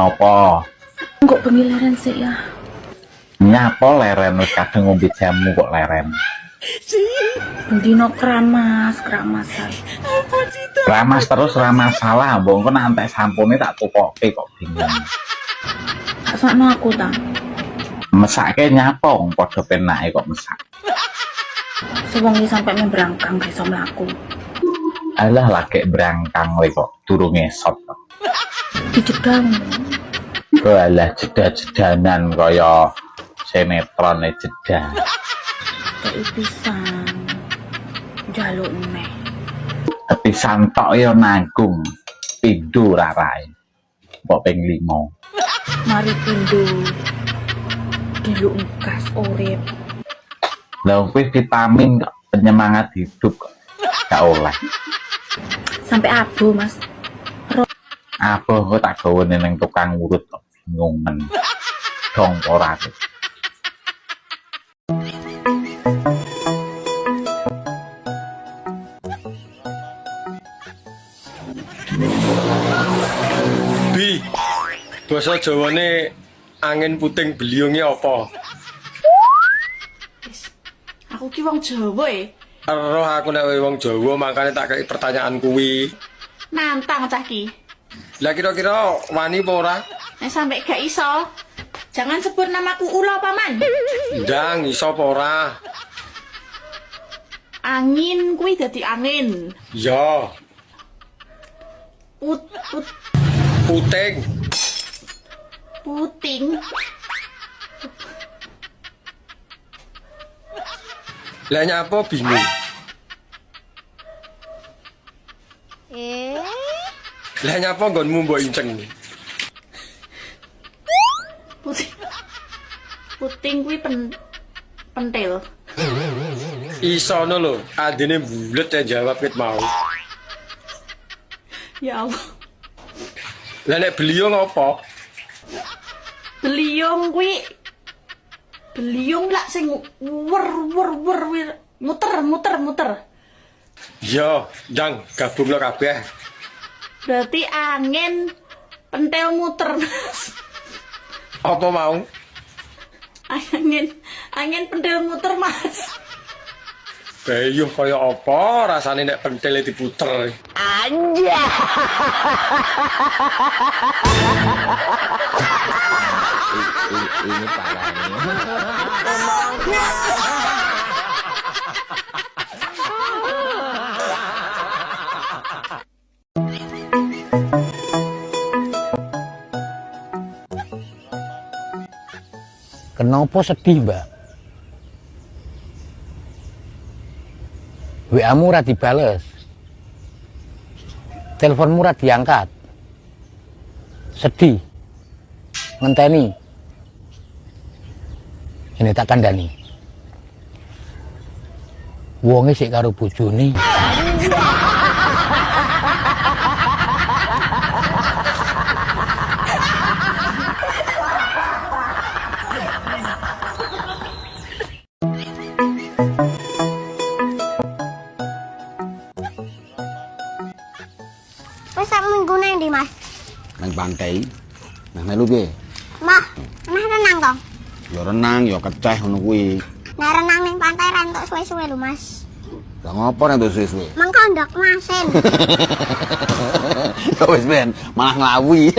Napa? Kok bengi leren sik ya? Nyapa leren wis kadang ngombe jamu kok leren. Bendino keramas-keramasan. Ramas terus ra masalah, mbok engko nek entek sampune tak tukoke kok bingung. Tak sakno aku ta. Mesake nyapa wong padha penake kok mesak. Sewengi sampe membrangkang gak iso mlaku. Alah lagi berangkang le kok durung ngesot kok. Dijedang. Alah jeda-jedanan kaya sinetron jeda. Kayak pisan. Jaluk neh. Pisan tok ya nanggung pindho rarai. Mbok ping 5. Mari pindho. Diluk gas urip. Lah kuwi vitamin kok penyemangat hidup kok. Gak oleh. Sampai abu, Mas. Apa kok tak gawe ning tukang urut kok bingung men. Dong ora. Bi, basa Jawane angin puting beliunge apa? Aku ki wong Jawa Roh aku nek wong Jawa makane tak kei pertanyaan kuwi. nantang cah ki. Lah kira-kira wani apa ora? Nek sampe gak iso, jangan sebut namaku Ula paman. Ndang iso apa ora? Angin kuwi dadi angin. Ya, puting. Puting. Lah nyapa bingung? Lah nyapa nggonmu mbok inceng? Puting kuwi pentil. Iso no lho, adine bulet ya jawab ket mau. Ya Allah. Lah nek beliung apa? Beliung kuwi beliung lak sing wer muter. Ya, ndang gabungno kabeh. Berarti angin pentil muter, Mas. Apa mau? Angin pentil muter, Mas. Bayuh kaya apa rasane nek pentile diputer. Ini parahnya. Kenapa sedih, Mbak? WA-mu ora dibales. Teleponmu ora diangkat. Sedih. Ngenteni. Ini tak kandhani. Wonge sik karo bojone. Wes sak minggu nang ndi, Mas? Nang pantai. Nah melu piye? Mah, emeh renang to? Ya renang, ya keceh ngono kuwi. Nek renang ning pantai ra entuk suwe-suwe lho, Mas. Lah ngopo nek suwe-suwe? Mengko ndok masin. Ya wis ben, malah nglawi.